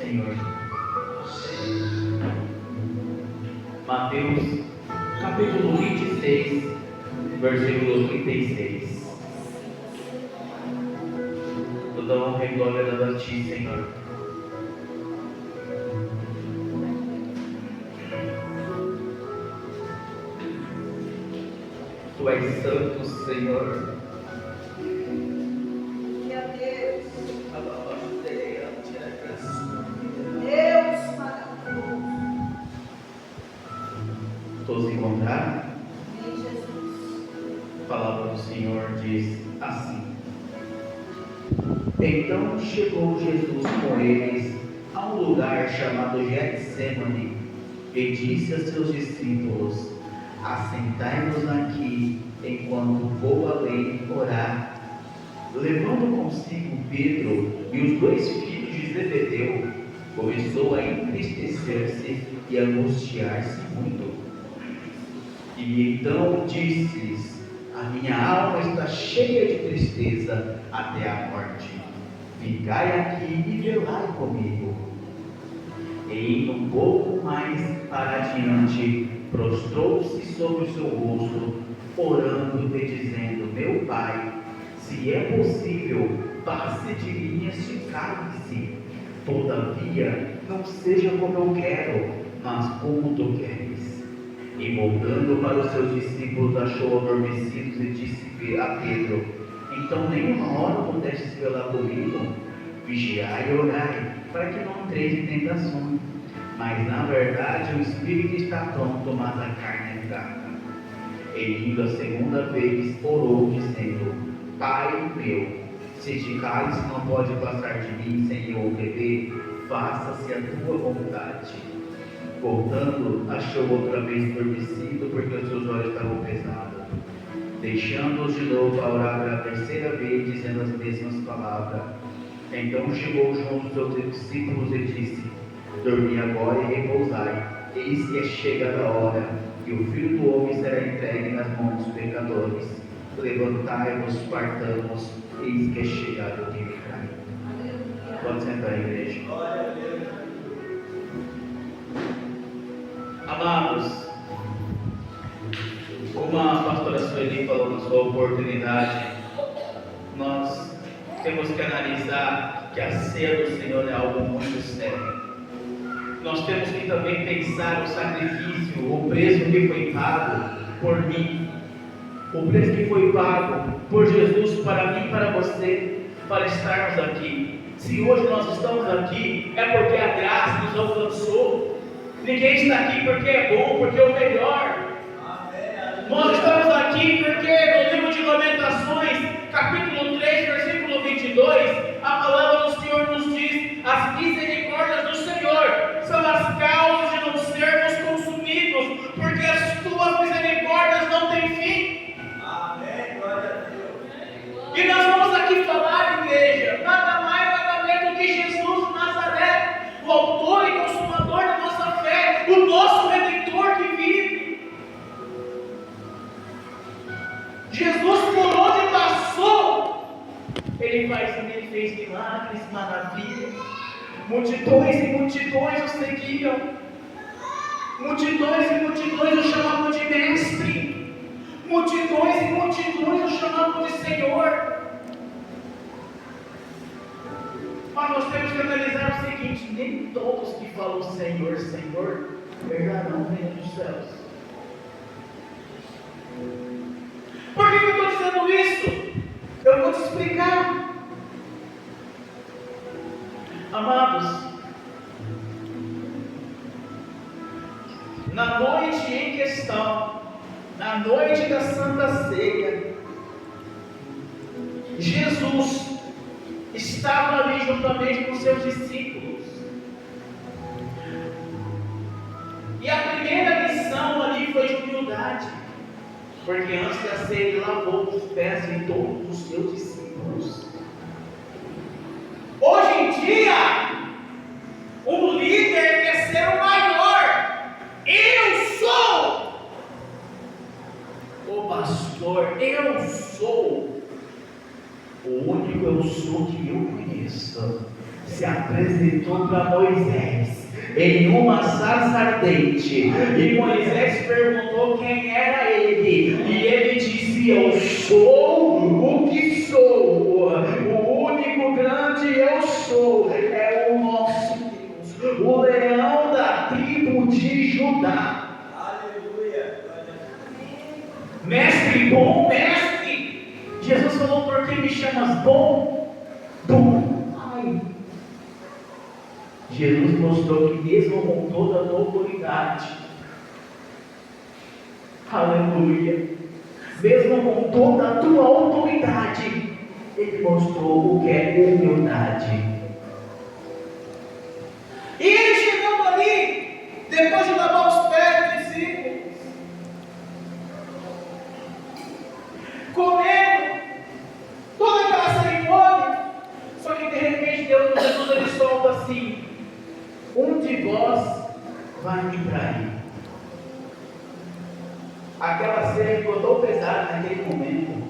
Senhor. Mateus, capítulo 26, versículo 36. Toda honra e glória dada a Ti, Senhor. Tu és santo, Senhor. E a Deus. Deus maravilhoso. Todos encontraram? Em Jesus. A palavra do Senhor diz assim: Então chegou Jesus com eles a um lugar chamado Getsêmani e disse a seus discípulos: Assentai-vos aqui enquanto vou além orar. Levando consigo Pedro e os 2 filhos de Zebedeu, começou a entristecer-se e angustiar-se muito. E então disse-lhes: A minha alma está cheia de tristeza até a morte. Ficai aqui e velai comigo. E indo um pouco mais para adiante, prostrou-se sobre o seu rosto, orando e dizendo: Meu Pai, se é possível, passe de mim este cálice. Todavia, não seja como eu quero, mas como tu queres. E voltando para os seus discípulos, achou adormecidos e disse a Pedro: Então nenhuma hora pudestes velar comigo? Vigiai e orai, para que não entreis em tentação. Mas na verdade o espírito está pronto, mas a carne é fraca. E indo a segunda vez, orou, dizendo: Pai meu, se este cálice não pode passar de mim sem eu beber, faça-se a tua vontade. Voltando, achou outra vez adormecido, porque os seus olhos estavam pesados. Deixando-os de novo a orar pela terceira vez, dizendo as mesmas palavras. Então chegou junto aos seus discípulos e disse: Dormi agora e repousai, eis que é chegada a hora, e o Filho do Homem será entregue nas mãos dos pecadores. Levantai-vos, partamos, eis que é chegado o dia de cair. Pode sentar, igreja. Amados, como a pastora Sueli falou na sua oportunidade, nós temos que analisar que a ceia do Senhor é algo muito sério. Nós temos que também pensar o sacrifício, o preço que foi pago por mim, o preço que foi pago por Jesus para mim e para você, para estarmos aqui. Se hoje nós estamos aqui, é porque a graça nos alcançou. Ninguém está aqui porque é bom, porque é o melhor. Nós estamos aqui porque no livro de Lamentações, capítulo 3, versículo 22, a palavra do Senhor nos diz: as misericórdias do Senhor são as causas de não sermos consumidos, porque as tuas misericórdias não têm fim. Amém, glória a Deus. E nós vamos aqui falar, igreja, nada mais, nada menos do que Jesus de Nazaré, o autor e consumador da nossa fé, o nosso Redentor que vive. Jesus, por onde passou, Ele fez milagres, maravilhas. Multidões e multidões o seguiam. Multidões e multidões o chamavam de mestre. Multidões e multidões o chamavam de Senhor. Mas nós temos que analisar o seguinte: nem todos que falam Senhor, Senhor, herdarão o reino dos céus. Por que eu estou dizendo isso? Eu vou te explicar. Amados, na noite em questão, na noite da Santa Ceia, Jesus estava ali juntamente com seus discípulos. E a primeira lição ali foi de humildade, porque antes da ceia ele lavou os pés de todos os seus discípulos. Hoje em dia, o líder quer ser o maior. Eu sou o pastor, eu sou o único eu sou que eu conheço. se apresentou para Moisés em uma sarça ardente, e Moisés perguntou quem era ele, e ele disse: eu sou o que sou, o único grande eu sou, é o nosso Deus, o leão da tribo de Judá. Aleluia. Mestre bom, mestre. Jesus falou: por que me chamas bom? Bom. Ai. Jesus mostrou que mesmo com toda a autoridade, aleluia, mesmo com toda a tua autoridade, Ele mostrou o que é humildade. E ele chegando ali, depois de lavar os pés dos discípulos, comendo, toda aquela cerimônia, só que de repente Jesus ele solta assim: Um de vós vai me trair. Aquela cena ficou tão pesada naquele momento.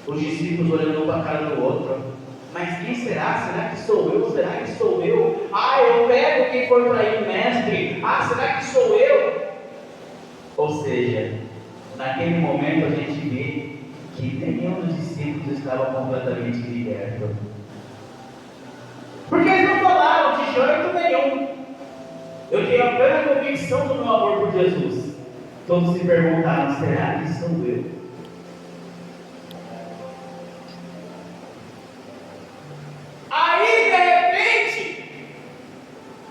Os discípulos olhando um para a cara do outro. Mas quem será? Será que sou eu? Será que sou eu? Ah, eu pego quem for trair o mestre. Ah, será que sou eu? Ou seja, naquele momento a gente vê que nenhum dos discípulos estava completamente liberto. Porque eles não falaram de jeito nenhum: eu tenho a plena convicção do meu amor por Jesus. Todos se perguntaram: será que sou eu? Aí de repente,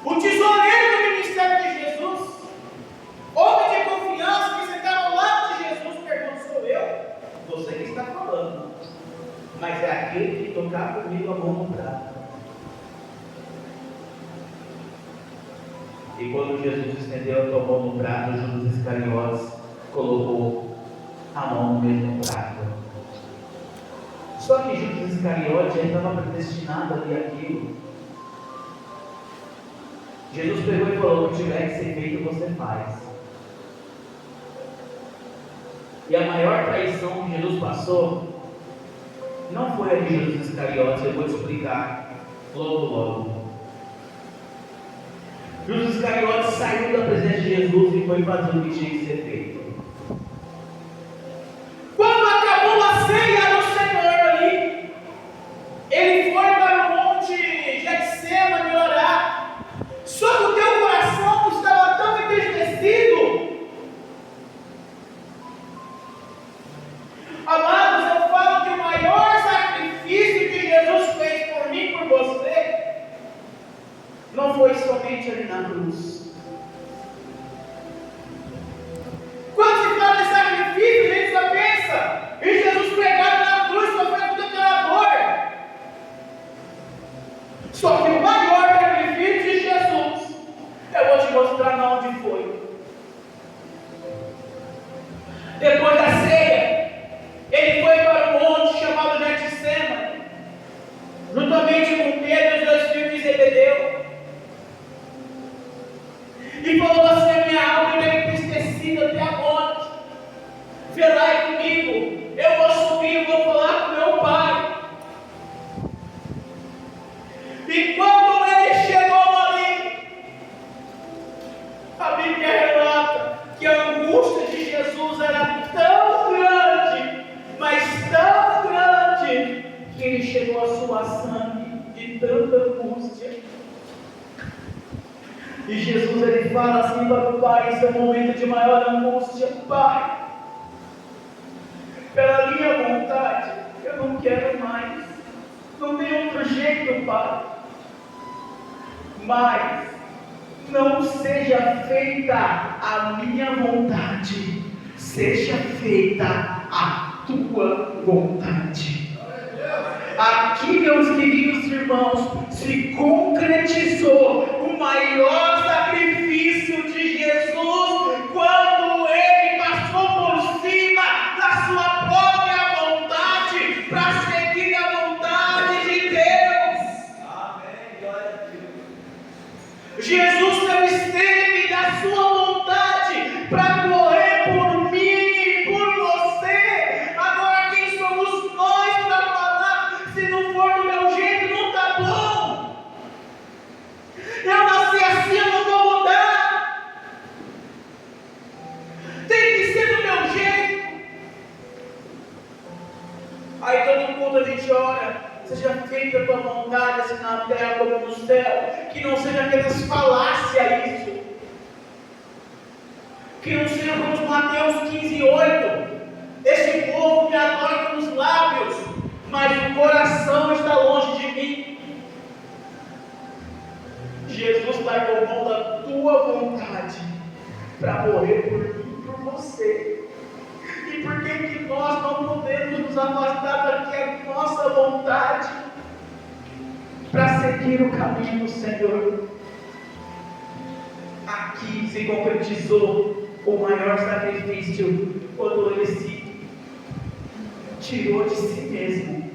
o tesoureiro do ministério de Jesus, homem de confiança que sentava ao lado de Jesus, pergunta: sou eu? Você que está falando, mas é aquele que tocar comigo a mão no prato. E quando Jesus estendeu a tua mão no prato, Judas Iscariotes colocou a mão no mesmo prato. Só que Judas Iscariotes já estava predestinado ali aquilo. Jesus pegou e falou: o que tiver que ser feito, você faz. E a maior traição que Jesus passou não foi a de Judas Iscariotes, eu vou te explicar logo. Judas Iscariotes saiu da presença de Jesus e foi fazer o que tinha que ser feito. Quando acabou a ceia do Senhor ali, ele foi para o monte Getsemane orar. Só que o teu coração estava tão entristecido. Amados, eu falo que o maior sacrifício que Jesus fez por mim e por você Não foi somente ali na cruz. Quando se fala de sacrifício, a gente só pensa em Jesus pregado na cruz, sofrendo toda aquela dor. Só que o maior sacrifício de Jesus, eu vou te mostrar onde foi. Depois da ceia, ele foi para um monte chamado Getsemane, juntamente com Pedro e os dois filhos de Zebedeu. E falou assim: a minha alma está entristecida até a morte. Vê lá comigo, eu vou subir e vou falar com meu pai. E quando ele chegou ali, a Bíblia relata que a angústia de Jesus era tão grande, mas tão grande, que ele chegou a suar sangue de tanta angústia. E Jesus ele fala assim para o Pai: esse é o momento de maior angústia. Pai, pela minha vontade, eu não quero mais. Não tem outro jeito, Pai. Mas não seja feita a minha vontade, seja feita a tua vontade. Aqui, meus queridos irmãos, se concretizou o maior sacrifício de Jesus quando ele passou por cima da sua própria vontade para seguir a vontade de Deus. Amém. Glória a Deus. Jesus não esteve da sua vontade para morrer por mim e por você. Agora quem somos nós para falar: se não for do meu jeito, não está bom? céu, que não seja apenas falácia isso, que não seja como Mateus 15:8, esse povo me adora com os lábios, mas o coração está longe de mim. Jesus largou mão da tua vontade para morrer por mim e por você. E por que nós não podemos nos afastar da nossa vontade para seguir o caminho do Senhor? Aqui se concretizou o maior sacrifício quando ele se tirou de si mesmo.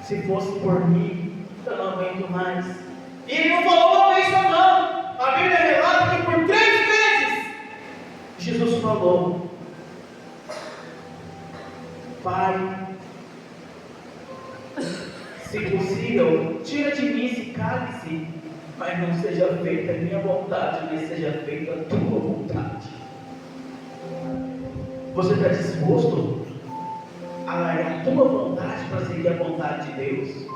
Se fosse por mim, eu não aguento mais. E ele não falou uma vez só não. A Bíblia relata que por 3 vezes Jesus falou: Pai, se possível, tira de mim esse cálice, mas não seja feita a minha vontade, mas seja feita a tua vontade. Você está disposto a largar a tua vontade para seguir a vontade de Deus?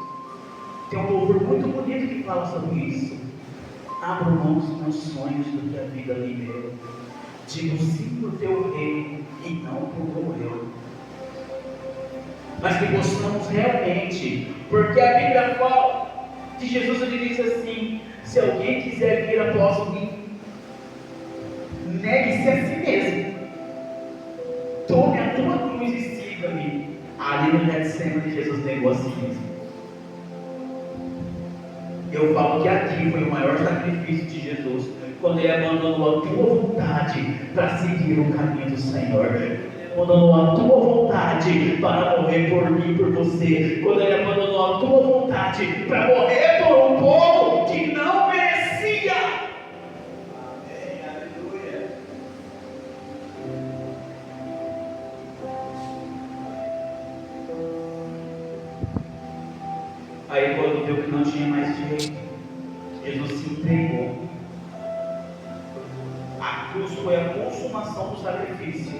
Tem um louvor muito bonito que fala sobre isso. Abro mão dos meus sonhos do que a vida me deu. Digo sim para o teu reino e não para o meu eu. Mas que possamos realmente, porque a Bíblia fala que Jesus ele diz assim: se alguém quiser vir após mim, negue-se a si mesmo, tome a tua cruz e siga-me. Ali no Getsemane Jesus negou a si mesmo. Eu falo que aqui foi o maior sacrifício de Jesus, quando ele abandonou a tua vontade para seguir o caminho do Senhor. Abandonou a tua vontade para morrer por mim e por você. Quando ele abandonou a tua vontade para morrer por um povo que não merecia. Amém, aleluia. Aí quando viu que não tinha mais jeito, Jesus se entregou. A cruz foi a consumação do sacrifício,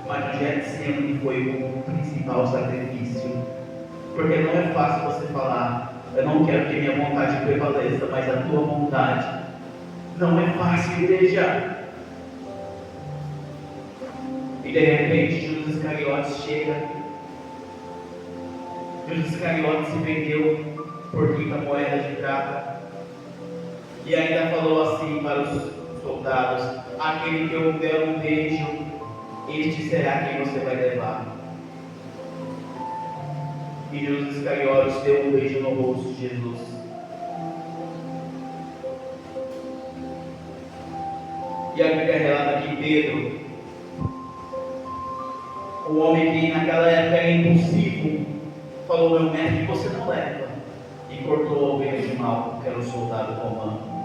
mas no Getsemane foi o principal sacrifício. Porque não é fácil você falar: eu não quero que minha vontade prevaleça, mas a tua vontade. Não é fácil, igreja. E de repente Judas Iscariotes chega. Judas Iscariotes se vendeu por 30 moedas de prata. E ainda falou assim para os soldados: aquele que eu der um beijo, este será quem você vai levar. E Judas Iscariotes deu um beijo no rosto de Jesus. E a Bíblia relata que Pedro, o homem que naquela época era impulsivo, falou: meu mestre, você não leva. E cortou a ovelha de Malco, que era o soldado romano.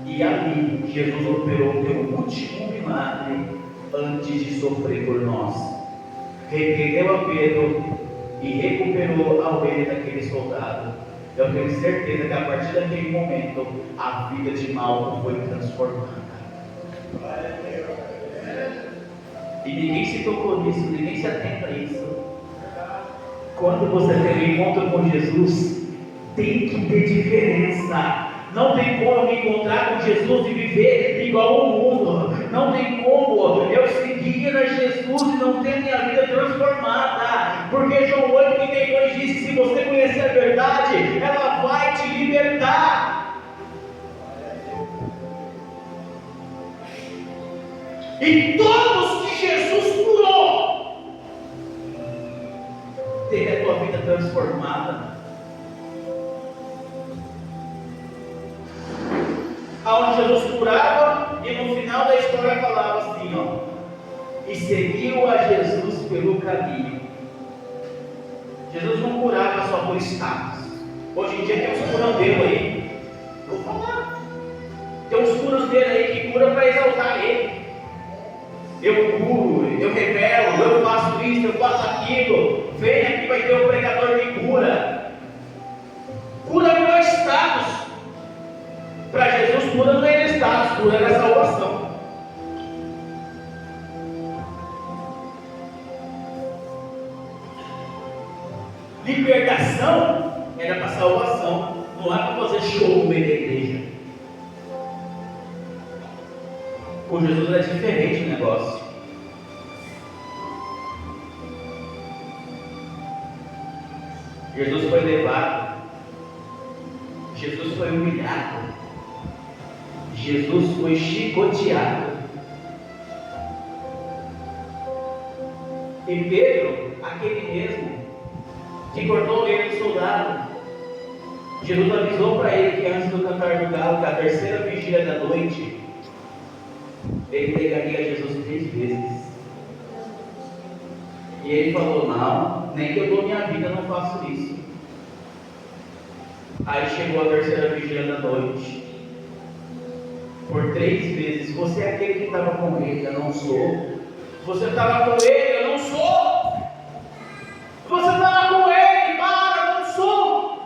E ali Jesus operou o teu último milagre antes de sofrer por nós. Repreendeu a Pedro e recuperou a ovelha daquele soldado. Eu tenho certeza que a partir daquele momento a vida de Malco foi transformada. E ninguém se tocou nisso, ninguém se atenta a isso. Quando você tem um encontro com Jesus, tem que ter diferença. Não tem como eu me encontrar com Jesus e viver igual ao mundo. Não tem como eu seguir a Jesus e não ter minha vida transformada. Porque João 8,32 diz que se você conhecer a verdade, ela vai te libertar. E todos que Jesus curou, teve a tua vida transformada. Aonde Jesus curava e no final da história falava assim, ó: e seguiu a Jesus pelo caminho. Jesus não curava só por status. Hoje em dia tem uns curandeiros aí, vou falar, tem uns curandeiros aí que cura para exaltar ele. Eu curo, eu revelo, eu faço isso, eu faço aquilo. Vem aqui, vai ter um pregador que cura. Cura virou status. Para Jesus, cura não era status, cura era salvação. Libertação era para salvação. Não é para fazer show no meio da igreja. Com Jesus é diferente o negócio. Jesus foi levado. Jesus foi humilhado. Jesus foi chicoteado. E Pedro, aquele mesmo que cortou o meio do soldado, Jesus avisou para ele que antes do cantar do galo, que a terceira vigília da noite, ele negaria Jesus 3 vezes. E ele falou: não, nem que eu dou minha vida, eu não faço isso. Aí chegou a terceira vigília da noite. Por 3 vezes: você é aquele que estava com ele, eu não sou. Você estava com ele, eu não sou. Você estava com ele, para, eu não sou.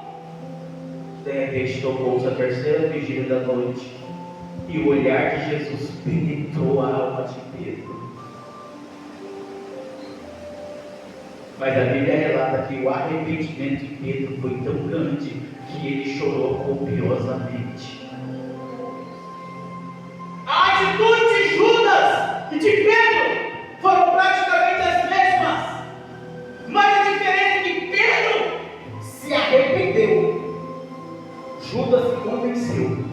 De repente tocou-se a terceira vigília da noite, e o olhar de Jesus penetrou a alma de Pedro. Mas a Bíblia relata que o arrependimento de Pedro foi tão grande que ele chorou copiosamente. A atitude de Judas e de Pedro foram praticamente as mesmas, mas a diferença é que Pedro se arrependeu. Judas se convenceu.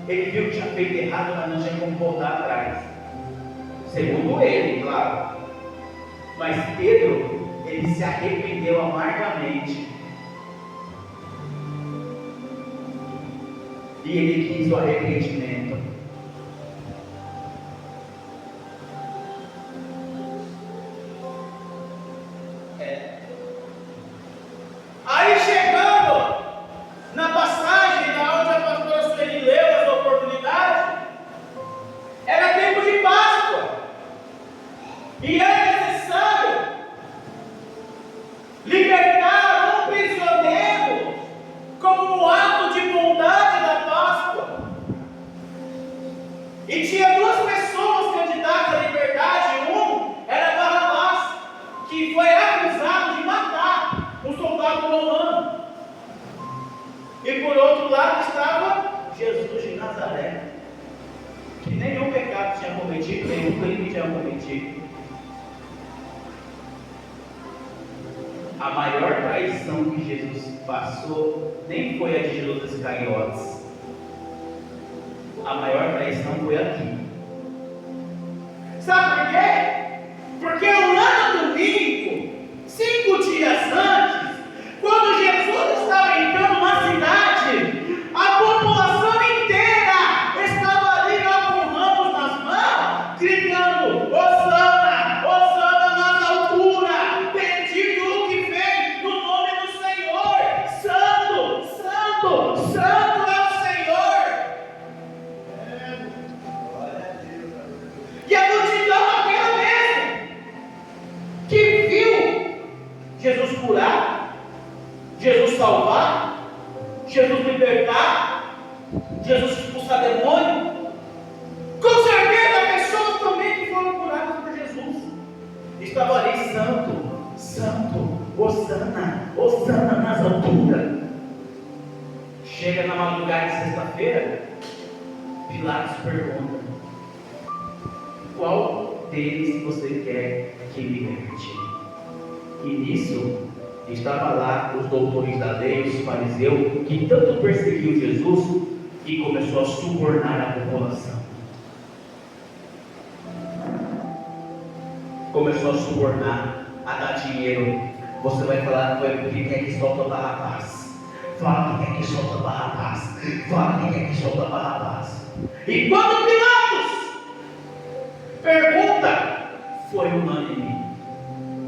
Ele viu que tinha feito errado, mas não tinha como voltar atrás. Segundo ele, claro. Mas Pedro, ele se arrependeu amargamente. E ele quis o arrependimento. Aí chegando na passagem da onde a pastora Sueli leu as oportunidades, era tempo de Páscoa. E era necessário libertar um prisioneiro como um ato de bondade da Páscoa. E tinha 2 pessoas candidatas à liberdade. Um era Barrabás, que foi acusado de matar um soldado romano. E por outro lado estava Jesus de Nazaré, que nenhum pecado tinha cometido, nenhum crime tinha cometido. A maior traição que Jesus passou nem foi a de Judas Iscariotes. A maior traição foi aqui. Sabe por quê? Porque lá no domingo, 5 dias antes, quando Jesus estava entrando na cidade, a população inteira estava ali com ramos nas mãos, gritando: Hosana, Hosana nas alturas, bendito o que vem no nome do Senhor, santo, santo, santo é o Senhor. E a multidão aquela mesmo, que viu Jesus curar, Jesus salvar, Jesus libertar, Jesus expulsar demônio. Com certeza pessoas também que foram curadas por Jesus estavam ali: santo, santo, Hosana, Hosana nas alturas. Chega na madrugada de sexta-feira, Pilatos pergunta: qual deles você quer que liberte? E nisso estava lá os doutores da lei, os fariseus, que tanto perseguiam Jesus, e começou a subornar a população. Começou a subornar, a dar dinheiro. Você vai falar quem quer que solta Barrabás. Fala quem quer que solta Barrabás. Fala quem quer que solta Barrabás. E quando Pilatos pergunta, foi unânime: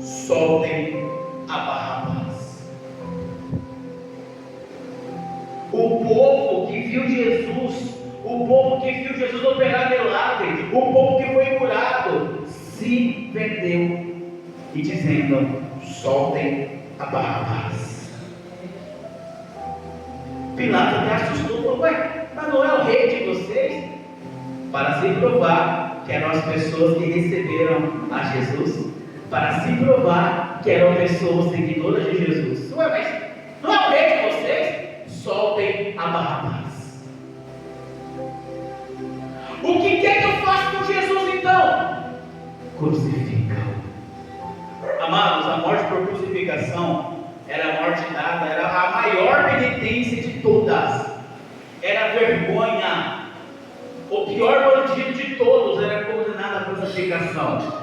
soltem a Barrabás. O povo que viu Jesus, o povo que viu Jesus operar milagre, o povo que foi curado, se vendeu e dizendo: soltem a Barrabás. Pilatos até assustou, falou: ué, mas não é o rei de vocês? Para se provar que eram as pessoas que receberam a Jesus, para se provar que eram pessoas seguidoras de Jesus. Ué, mas não é o rei de vocês? a Barrabás. O que quer que eu faça com Jesus então? Crucificá-lo. Amados, a morte por crucificação era a morte dada, era a maior penitência de todas. Era a vergonha. O pior bandido de todos era condenado à crucificação.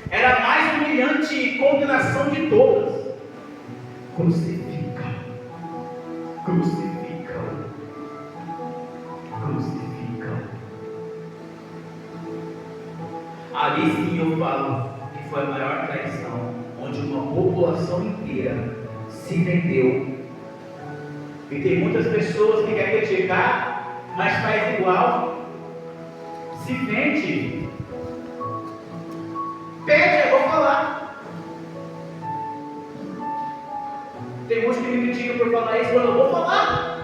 Era a mais humilhante condenação de todas. Crucificá-lo. Crucificá-lo. Crucificá-lo. Ali sim eu falo que foi a maior traição, onde uma população inteira se vendeu. E tem muitas pessoas que querem criticar, mas faz igual. Se vende. Pede, eu vou falar. Tem uns que me criticam por falar isso, mas eu vou falar.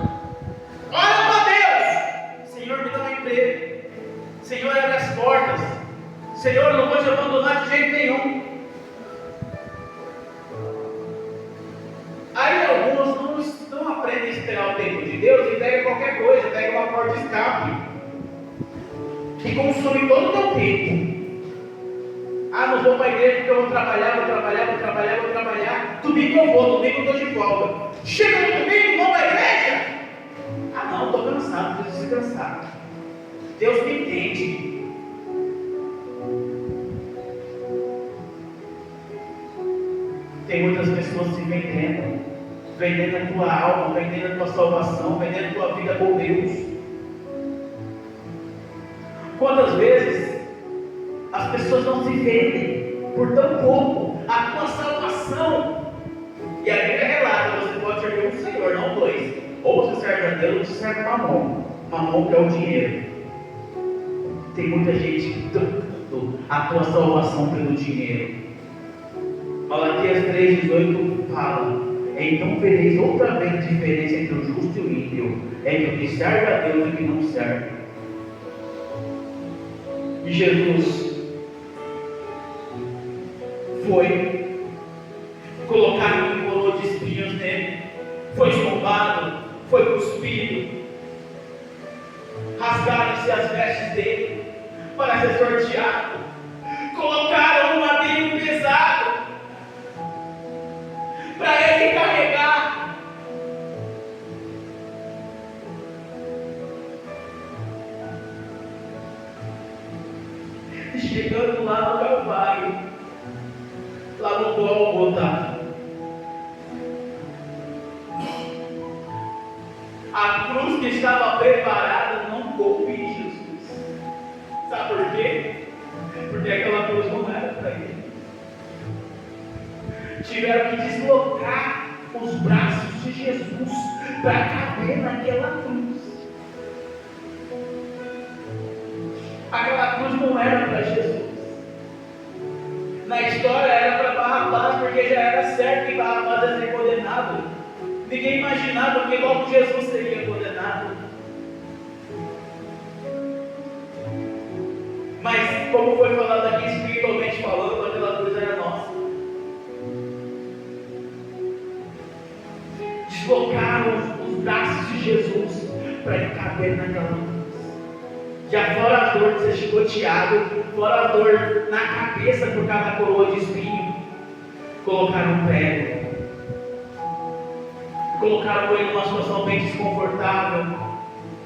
Olha para Deus. Senhor, me dá um emprego. Senhor, abre as portas. Senhor, eu não vou te abandonar de jeito nenhum. Aí alguns não aprendem a esperar o tempo de Deus e pegam qualquer coisa, pegam uma porta de escape que consome todo o teu tempo. Ah, não vou para a igreja porque eu vou trabalhar. Domingo eu vou, domingo eu estou de folga. Chega no domingo, vou para a igreja. Ah não, estou cansado, preciso descansar. Deus me entende. Tem muitas pessoas se vendendo a tua alma, vendendo a tua salvação, vendendo a tua vida com Deus. Quantas vezes as pessoas não se vendem por tão pouco a tua salvação? E a Bíblia relata, você pode servir um Senhor, não dois. Ou você serve a Deus ou você serve Mamon. Mamon que é o dinheiro. Tem muita gente dando a tua salvação pelo dinheiro. Malaquias 3,18 fala: então vereis outra vez a diferença entre o justo e o ímpio, entre o que serve a Deus e o que não serve. E Jesus foi colocado um coroa de espinhos nele, foi zombado, foi cuspido, rasgaram-se as vestes dele para ser sorteado, colocaram um madeiro pesado para ele carregar. E chegando lá no Calvário, lá no Gólgota, a cruz que estava preparada não coube em Jesus. Sabe por quê? Porque aquela cruz não era para ele. Tiveram que deslocar os braços de Jesus para caber naquela cruz. Aquela cruz não era para Jesus. Na história era para Barrabás, porque já era certo que Barrabás ia ser condenado. Ninguém imaginava que logo Jesus seria condenado. Mas, como foi falado aqui, espiritualmente falando, aquela cruz era nossa. Deslocaram os braços de Jesus para ele caber naquela cruz. Já fora a dor de ser chicoteado, fora a dor na cabeça por causa da coroa de espinho, colocaram um prego. Colocaram ele numa situação bem desconfortável,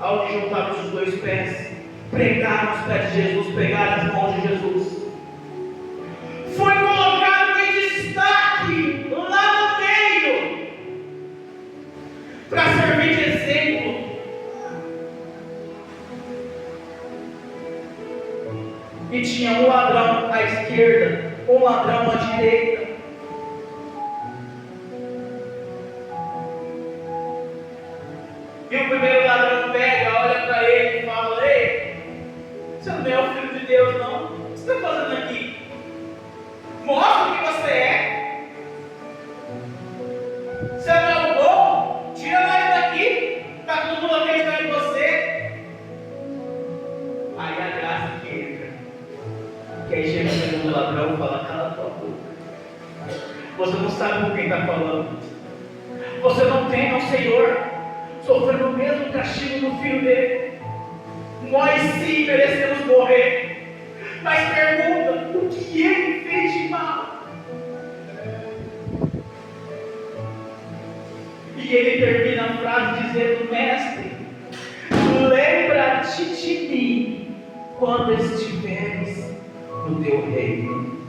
onde juntaram os dois pés, pregaram os pés de Jesus, pegaram as mãos de Jesus. Foi colocado em destaque lá no meio, para servir de exemplo. E tinha um ladrão à esquerda, um ladrão à direita. E o primeiro ladrão pega, olha para ele e fala: ei, você não é o filho de Deus não? O que você está fazendo aqui? Mostra o que você é. Você não é o bom? Tira nós daqui, para todo mundo acreditar em você. Aí a graça que entra. Que aí chega o segundo ladrão e fala: cala a tua boca. Você não sabe com quem está falando. Você não tem ao Senhor. sofrendo o mesmo castigo do filho dele. Nós sim merecemos morrer. Mas pergunta, o que ele fez de mal? E ele termina a frase dizendo: mestre, lembra-te de mim quando estiveres no teu reino.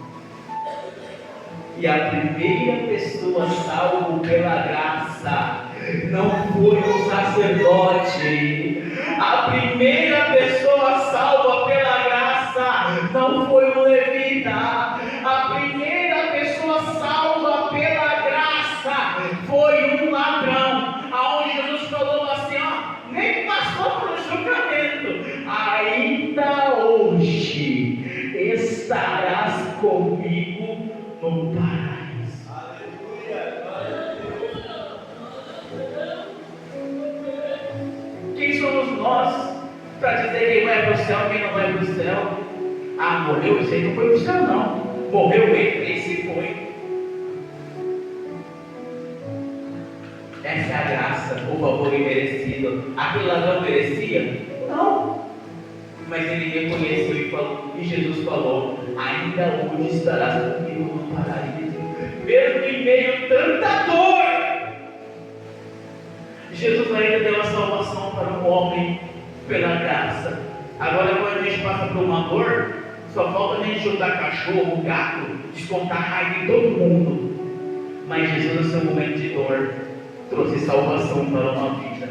E a primeira pessoa salva pela graça não foi o sacerdote. A primeira pessoa salva pela graça não foi o levita. A primeira pessoa salva pela graça foi um ladrão. Aonde Jesus falou assim, ó, nem passou pelo julgamento. Ainda hoje estarás comigo no paraíso. Quem somos nós para dizer quem vai para o céu, quem não vai para o céu? Ah, morreu, esse aí não foi para o céu não. Morreu ele, esse foi. Essa é a graça, o favor imerecido. Aquele ladrão merecia? Não. Mas ele reconheceu e falou, e Jesus falou: ainda hoje estarás comigo no paraíso. Mesmo em meio a tanta dor, Jesus ainda deu a salvação para um homem pela graça. Agora, quando a gente passa por uma dor, só falta a gente chutar cachorro, gato, descontar raiva em todo mundo. Mas Jesus, no seu momento de dor, trouxe salvação para uma vida.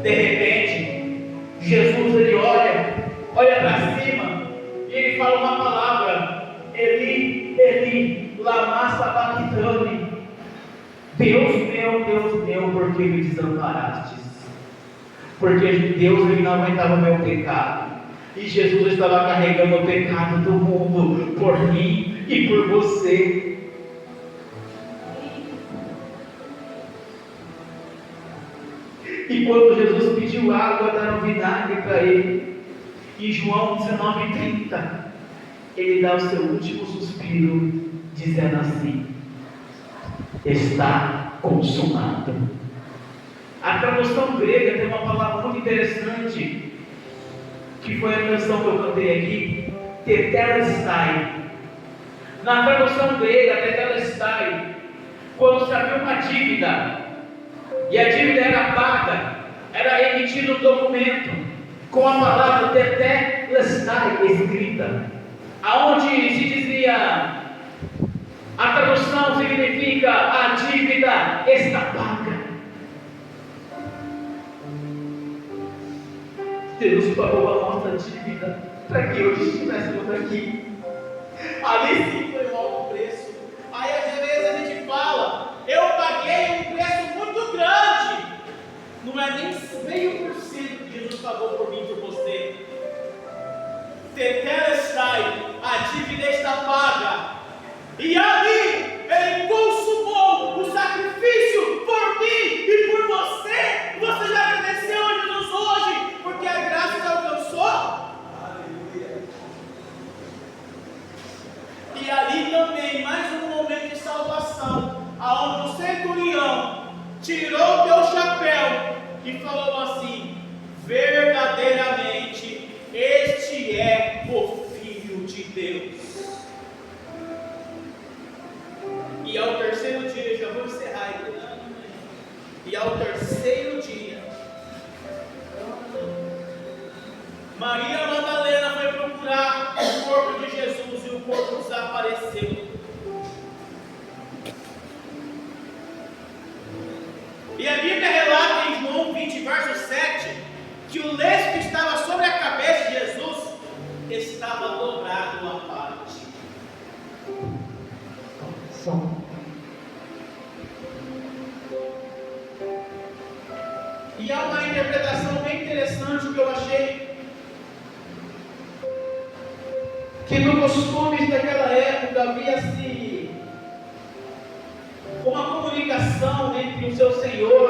De repente, Jesus ele olha para cima e ele fala uma palavra: Eli, Eli, lama sabachthani. Deus meu, por que me desamparastes? Porque Deus ele não aguentava o meu pecado. E Jesus estava carregando o pecado do mundo por mim e por você. E quando Jesus pediu água, deram vinagre para ele. Em João 19:30, ele dá o seu último suspiro, dizendo assim: está consumado. A tradução grega tem uma palavra muito interessante, que foi a tradução que eu cantei aqui, tetelestai. Na tradução grega, tetelestai, quando se havia uma dívida, e a dívida era paga, era emitido um documento com a palavra tetelestai escrita, aonde se dizia, a tradução significa: a dívida está paga. Deus pagou a nossa dívida para que hoje estivéssemos aqui. Ali sim foi um alto preço. Aí às vezes a gente fala: eu paguei um preço muito grande. Não é nem 0,5% que Jesus pagou por mim e por você. Tetelestai, a dívida está paga. E ali ele consumou o sacrifício por mim e por você. Você já agradeceu a Jesus hoje, porque a graça te alcançou? Aleluia. E ali também, mais um momento de salvação, aonde o centurião tirou o teu chapéu e falou assim: verdadeiramente, este é o Filho de Deus. E ao terceiro dia, já vou encerrar aqui. E ao terceiro dia, Maria Madalena foi procurar o corpo de Jesus e o corpo desapareceu. E a Bíblia relata em João 20, verso 7, que o lenço que estava sobre a cabeça de Jesus estava dobrado à parte. E há uma interpretação bem interessante que eu achei, que no costumes daquela época havia-se uma comunicação entre o seu Senhor